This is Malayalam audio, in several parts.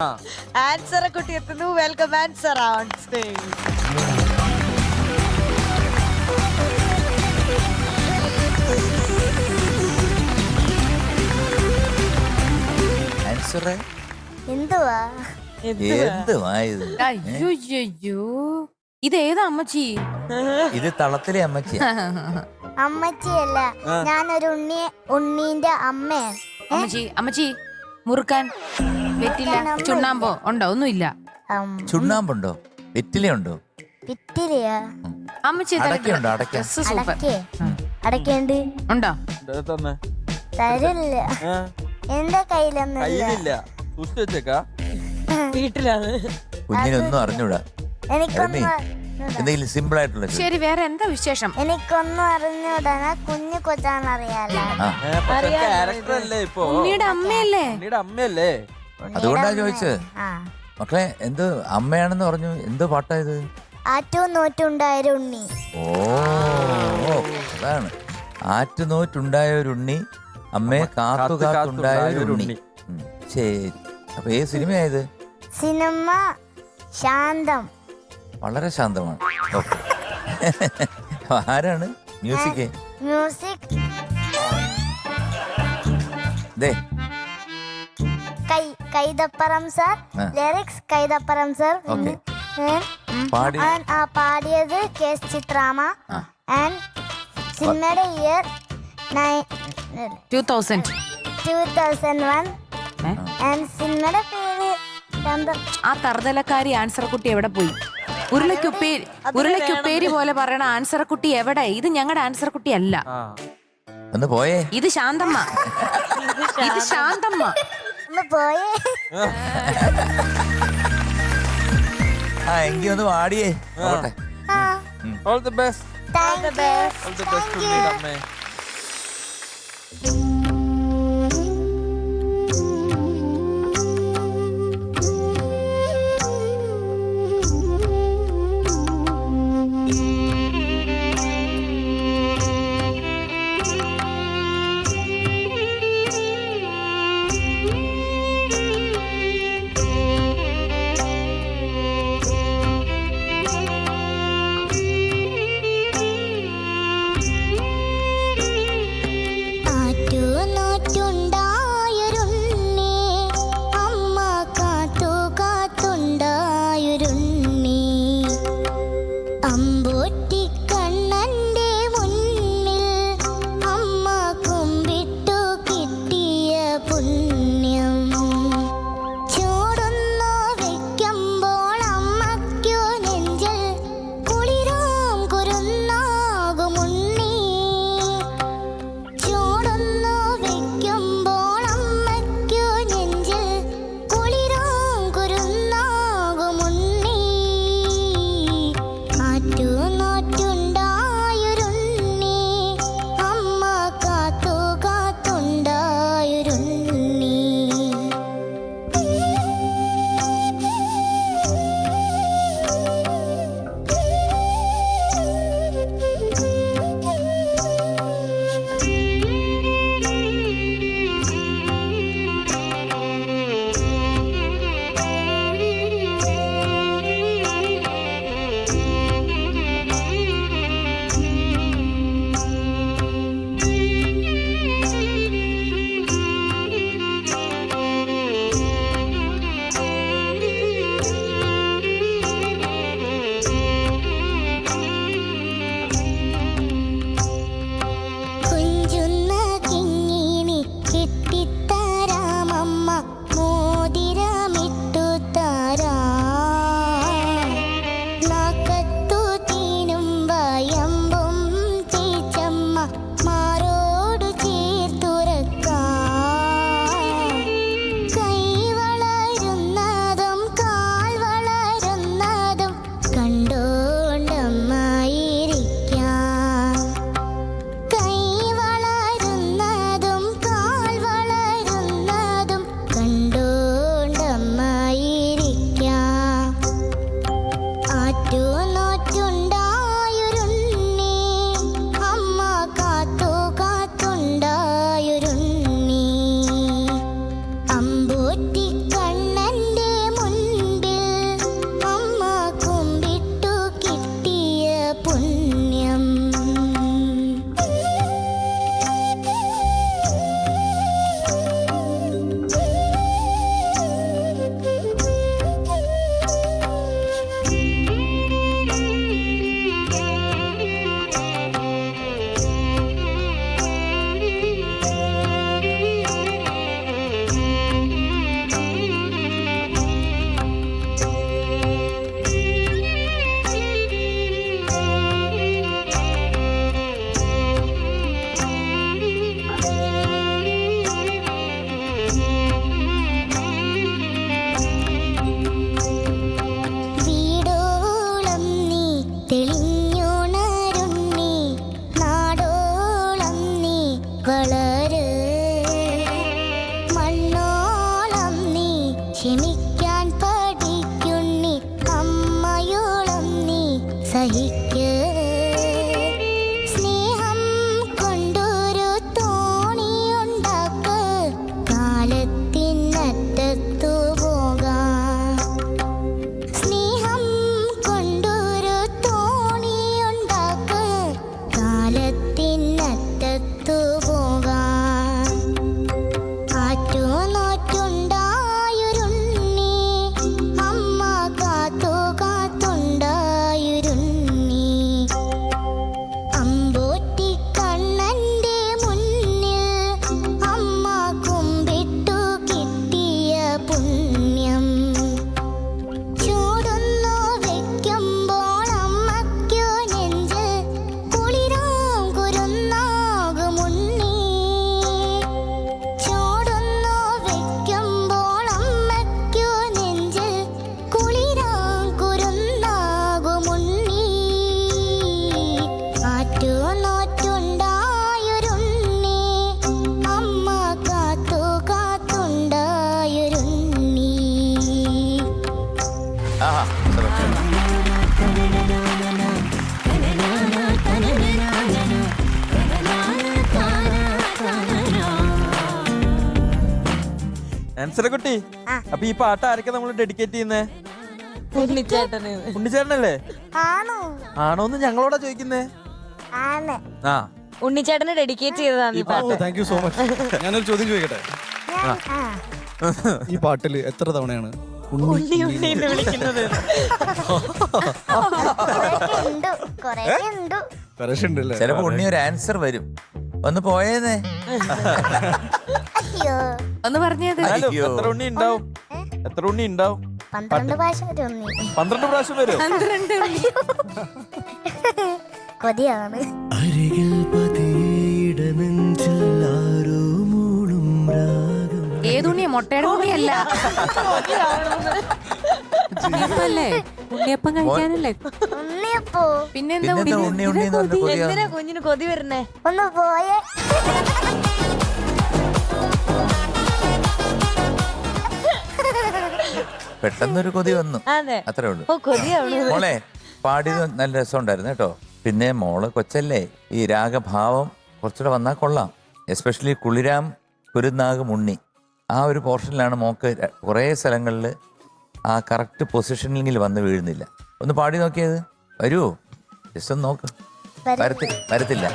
ആൻസറെ കുട്ടി എത്തുന്നു. Welcome Ansar on stage. ആൻസറെ എന്തുവാ എന്തുവാ ഇത്? അയ്യോ ഇത് ഏതാ അമ്മച്ചി? ഇത് തളത്തിലെ അമ്മച്ചിയാ. അമ്മച്ചിയല്ല, ഞാനൊരു ഉണ്ണീന്റെ അമ്മയാണ്. അമ്മച്ചി അമ്മച്ചി മുറുക്കാൻ വെറ്റില ചുണ്ണാമ്പോ ഉണ്ടോ? ഒന്നുമില്ല. ചുണ്ണാമ്പുണ്ടോ? വെറ്റിലയുണ്ടോ? പിറ്റിരിയാ അമ്മച്ചി അടക്കയുണ്ടോ? അടക്ക സൂപ്പർ അടക്കേണ്ട് ഉണ്ടോ? തരില്ല, എന്റെ കയ്യിലൊന്നും വീട്ടിലാണ്. കുഞ്ഞിനൊന്നും അറിഞ്ഞൂടാ. എനിക്കൊന്നും എന്തെങ്കിലും സിമ്പിൾ ആയിട്ടുള്ള ശരി, വേറെ എന്താ വിശേഷം? എനിക്കൊന്നും അറിഞ്ഞൂടാ. കുഞ്ഞു കൊച്ചാന്നറിയാലോ. ഉണ്ണിയുടെ അമ്മയല്ലേ? അതുകൊണ്ടാ ചോദിച്ചത്. ആ, മക്കളെ എന്ത് അമ്മയാണെന്ന് പറഞ്ഞു? എന്തോ പാട്ടാ ഇത്? ആറ്റുനോറ്റുണ്ടായൊരു ഉണ്ണി. ഓ അതാണ്. ആറ്റുനോറ്റുണ്ടായ ഒരു ഉണ്ണി, അമ്മയെ കാത്തു കാത്തുണ്ടായ ഒരു ഉണ്ണി. ശരി. അപ്പൊ ഏത് സിനിമയായത്? സിനിമ ശാന്തം. വളരെ ശാന്തമാണ്. ഓക്കെ. ആരാണ് music? Music Kaithapram sir. Lyrics Kaithapram sir. പാടിയത് കെ എസ് ചിത്രാമ. ആൻഡ് സിനിമയുടെ ഇയർ 2001. ആൻഡ് സിനിമയുടെ പേര് ആ തറുതലക്കാരി ആൻസർ കുട്ടി എവിടെ പോയി? ഉരുളക്കുപ്പേരി പോലെ പറയണ ആൻസർ കുട്ടി എവിടെ? ഇത് ഞങ്ങളുടെ ആൻസർ കുട്ടി അല്ല. ഒന്ന് പോയേ. ഇത് ശാന്തമ്മ. ഇത് ശാന്തമ്മ. ഒന്ന് പോയേ. ആ എങ്കിൽ ഒന്ന് പാടിയേ. All the best. Thank you. All the best to meet അമ്മേ. ആറ്റു ആൻസറക്കുട്ടി, അപ്പൊ ഈ പാട്ട് ആരൊക്കെ നമ്മൾ ഡെഡിക്കേറ്റ് ചെയ്യുന്നേ? ഉണ്ണിച്ചേട്ടന്. ഉണ്ണിച്ചേട്ടനല്ലേ? ആണോ? ആണോന്ന് ഞങ്ങളോടാ ചോദിക്കുന്നേ. ആണ്. ആ, ഉണ്ണിച്ചേട്ടന് ഡെഡിക്കേറ്റ് ചെയ്തതാണ് ഈ പാട്ട്. Thank you so much. ഞാനൊരു ചോദ്യം ചോദിക്കട്ടെ? ഈ പാട്ടില് എത്ര തവണയാണ് ഉണ്ണി ഉണ്ണി എന്ന് വിളിക്കുന്നത്? ചിലപ്പോ ഉണ്ണി ഒരു ആൻസർ വരും. ഒന്ന് പോയേന്നേ. അയ്യോ, ഒന്ന് പറഞ്ഞത്. എന്നാലും അയ്യോ. എത്ര ഉണ്ണി ഉണ്ടാവും? എത്ര ഉണ്ണി ഉണ്ടാവും? 12 പ്രാവശ്യം വരെ ഉണ്ണി. 12 പ്രാവശ്യം വരും. 12 ഉണ്ണി. കൊതിയാണ്. അരികിൽ പതിയിട നെഞ്ചിൽ ആരോ മൂളും രാഗം. ഏതുണ്ണിയാ? മുട്ടയുടെ ഉണ്ണിയല്ല. ഉണ്ണിയപ്പല്ലേ? ഉണ്ണിയപ്പം കഴിക്കാനല്ലേ? ഉണ്ണിയപ്പോ പിന്നെന്താ പിന്നെന്താ ഉണ്ണി ഉണ്ണി എന്ന് പറഞ്ഞ കൊതിയാ. എന്തിനാ കുഞ്ഞിന് കൊതി വരുന്നേ? ഒന്ന് പോയേ. പെട്ടെന്നൊരു കൊതി വന്നു, അതെ. അത്രേ ഉള്ളൂ. ഓ, കൊതിയാവണു. മോളെ പാടിയത് നല്ല രസമുണ്ടായിരുന്നു കേട്ടോ. പിന്നെ മോള് കൊച്ചല്ലേ, ഈ രാഗഭാവം കുറച്ചുകൂടെ വന്നാൽ കൊള്ളാം. എസ്പെഷ്യലി കുളിരാം കുരുന്നാകും ഉണ്ണി, ആ ഒരു പോർഷനിലാണ് മോക്ക് കുറേ സ്ഥലങ്ങളിൽ ആ കറക്റ്റ് പൊസിഷനിങ്ങിൽ വന്ന് വീഴുന്നില്ല. ഒന്ന് പാടി നോക്കിയത് വരുമോ? ജസ്റ്റ് ഒന്ന് നോക്ക്. വരത്തില്ല.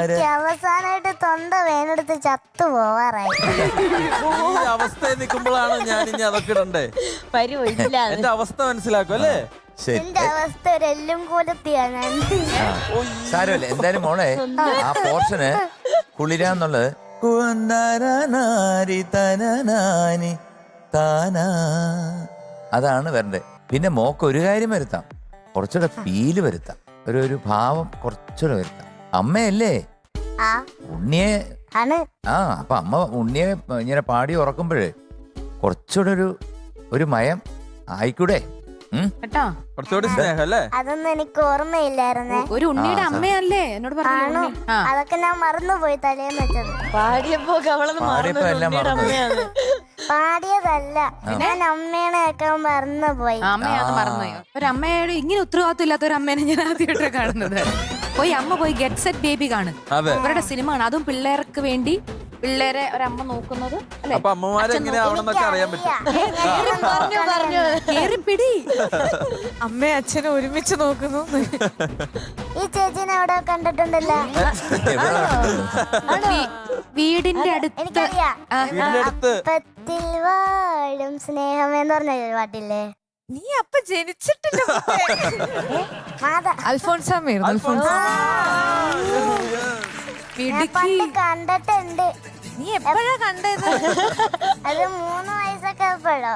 എനിക്ക് അവസാനായിട്ട് തൊണ്ട വേനെടുത്ത് ചത്തു പോവാറായി. ഈ അവസ്ഥയിൽ നിൽക്കുമ്പോഴാണ് ഞാൻ ഇനി അതൊക്കെ ഇടണ്ടേ. വരുമോ? ഇല്ല. എന്റെ അവസ്ഥ മനസ്സിലാക്കും അല്ലേ? ശരി, എന്റെ അവസ്ഥ ഒരെല്ലും കൂലത്തിയാണ്. സാരമില്ല. എന്തായാലും മോളെ ആ പോർഷന് കുളിരാന്നുള്ളത് അതാണ് വരണ്ടേ. പിന്നെ മോക്ക് ഒരു കാര്യം വരുത്താം, കുറച്ചുകൂടെ ഫീല് വരുത്താം, ഒരു ഭാവം കുറച്ചുകൂടെ വരുത്താം. അമ്മയല്ലേ ആ ഉണ്ണിയെ? ആണ്. ആ, അപ്പൊ അമ്മ ഉണ്ണിയെ ഇങ്ങനെ പാടി ഉറക്കുമ്പോഴേ കുറച്ചുകൂടെ ഒരു മയം ആയിക്കൂടെ? കേട്ടോ, കുറച്ചുകൂടി സ്നേഹം അല്ലേ? അതൊന്നും എനിക്ക് ഓർമ്മയില്ലായിരുന്നേ. ഒരു ഉണ്ണിയുടെ അമ്മയല്ലേ എന്നോട് ആണോ? പറഞ്ഞു. അതൊക്കെ ഞാൻ മറന്നുപോയി തലേന്ന് വെച്ചത്. പാടിയപ്പോ കവളന്ന് പാടിയപ്പോ എല്ലാം ഉണ്ണിയുടെ അമ്മയാണ്. പാടിയതല്ല, ഞാൻ അമ്മേനെ ഒക്കെ മറന്നുപോയി. അമ്മയാന്ന് മറന്നുപോയോ? ഒരു അമ്മയോട് ഇങ്ങനെ ഉത്തരവാദിത്വം ഇല്ലാത്ത ഒരു അമ്മേനെ ഞാൻ ആദ്യമായിട്ടാണ് കാണുന്നത്. പോയി അമ്മ പോയി ഗെറ്റ് സെറ്റ് ബേബി കാണും. അതെ. അവരുടെ സിനിമ ആണ്, അതും പിള്ളേർക്ക് വേണ്ടി. പിള്ളേരെ ഒരമ്മ നോക്കുന്നത് അല്ലേ? അപ്പൊ അമ്മമാരെങ്ങനെ ആവണമെന്നൊക്കെ അറിയാൻ പറ്റും. പറഞ്ഞു കേറിപ്പിടി. അമ്മയും അച്ഛനും ഒരുമിച്ച് നോക്കുന്നു. ഈ ചേച്ചിനെ അവിടെ കണ്ടിട്ടുണ്ടല്ലോ. വീടിന്റെ അടുത്ത്. എനിക്കറിയാം. വീടിന്റെ അടുത്ത് അപ്പത്തിൽ വാഴും സ്നേഹം എന്ന് പറഞ്ഞ ഒരു പാട്ടില്ലേ? നീ അപ്പൊ ജനിച്ചിട്ടില്ല. മാതാ അൽഫോൺസാമ്മയായിരുന്നു. ഞാൻ പണ്ട് കണ്ടിട്ടുണ്ട്. നീ എപ്പോഴാ കണ്ടത്? അത് 3 വയസ്സൊക്കെ ആയപ്പോഴോ.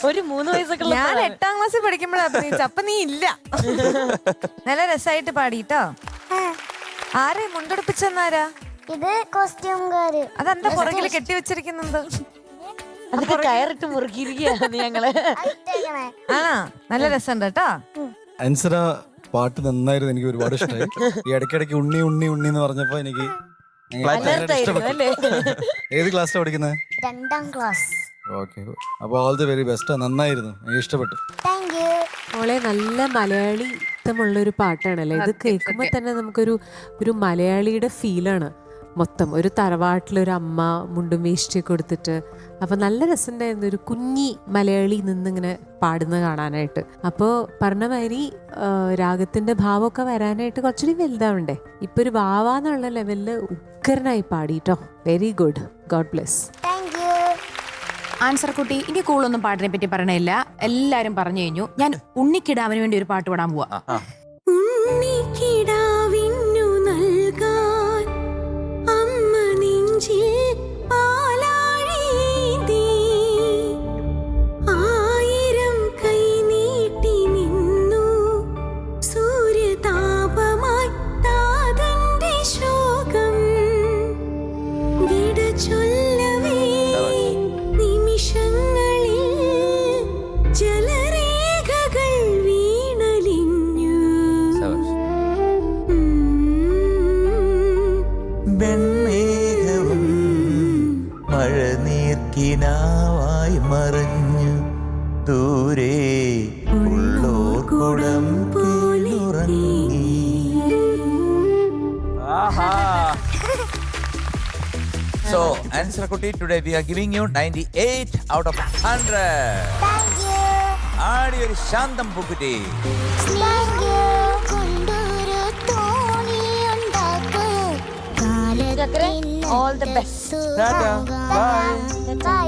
ഒരു 3 വയസ്സൊക്കെ ഞാൻ 8ാം ക്ലാസ്സിൽ പഠിക്കുമ്പോഴാ അഭിനയിച്ച. അപ്പൊ നീ ഇല്ല. നല്ല രസമായിട്ട് പാടിട്ടോ. ആരെ മുണ്ടെടുപ്പിച്ചെന്നാരാ? ഇത് കോസ്റ്റ്യൂംകാര്. അതെന്താ പുറകില് കെട്ടിവെച്ചിരിക്കുന്നത്? അതൊക്കെ കയറിട്ട് മുറുക്കിയിരിക്കുകയാണ് ഞങ്ങള്. ഇട്ടേക്കണേ. ആണോ? നല്ല രസമുണ്ട് കേട്ടോ. ആൻസറ പാട്ട് നന്നായിരുന്നു, എനിക്ക് ഒരുപാട് ഇഷ്ടമായി. ഈ ഇടയ്ക്കിടയ്ക്ക് ഉണ്ണി ഉണ്ണി ഉണ്ണി എന്ന് പറഞ്ഞപ്പോ എനിക്ക് ഇഷ്ടപ്പെട്ടു. അല്ലേ? ഏത് ക്ലാസ്സിലാണ് പഠിക്കുന്നത്? 2ാം ക്ലാസ്. ഓക്കെ, അപ്പൊ ഓൾ ദി വെരി ബെസ്റ്റ്. നന്നായിരുന്നു, എനിക്ക് ഇഷ്ടപ്പെട്ടു. Thank you. മോളെ നല്ല മലയാളി ഇഷ്ടമുള്ള ഒരു പാട്ടാണല്ലേ ഇത്. കേൾക്കുമ്പോൾ തന്നെ നമുക്കൊരു മലയാളിയുടെ ഫീലാണ് മൊത്തം. ഒരു തറവാട്ടിലൊരു അമ്മ മുണ്ടും വേഷ്ടിയൊക്കെ കൊടുത്തിട്ട്, അപ്പൊ നല്ല രസമുണ്ടായിരുന്നു. ഒരു കുഞ്ഞി മലയാളി നിന്നിങ്ങനെ പാടുന്ന കാണാനായിട്ട്. അപ്പോൾ പറഞ്ഞ മാതിരി രാഗത്തിന്റെ ഭാവമൊക്കെ വരാനായിട്ട് കുറച്ചുകൂടി വലുതാവണ്ടേ. ഇപ്പൊ ഒരു വാവാന്നുള്ള ലെവലില് ഉഗ്രനായി പാടിട്ടോ. Very good. God bless. Thank you. Ansar കുട്ടി, ഇനി കൂളൊന്നും പാട്ടിനെ പറ്റി പറയണില്ല, എല്ലാരും പറഞ്ഞു കഴിഞ്ഞു. ഞാൻ ഉണ്ണിക്കിടാവിന് വേണ്ടി ഒരു പാട്ട് പാടാൻ പോവാ. ഉണ്ണിക്കിടാവിന്നു നൽകാൻ അമ്മ നെഞ്ചിൽ പാലാഴീതി 1000 കൈ നീട്ടി നിന്നു സൂര്യതാപമായി താതന്റെ ശോകം വിട ചൊല്ലവേ നിമിഷങ്ങളിൽ ജലരേഖകൾ വീണലിഞ്ഞു. വെൺമേഘവും മഴനീർക്കിനാവായി മറഞ്ഞു ദൂരെ ഉള്ളോർ കുടം പോലുറങ്ങി. So, answer Kuti, today we are giving you 98 out of 100. Thank you ആടി ഒരു ശാന്തം പൂക്കുറ്റി. താങ്ക് യു കൊണ്ടൊരു തോണി ഉണ്ടാക്ക് all the best. ബൈ.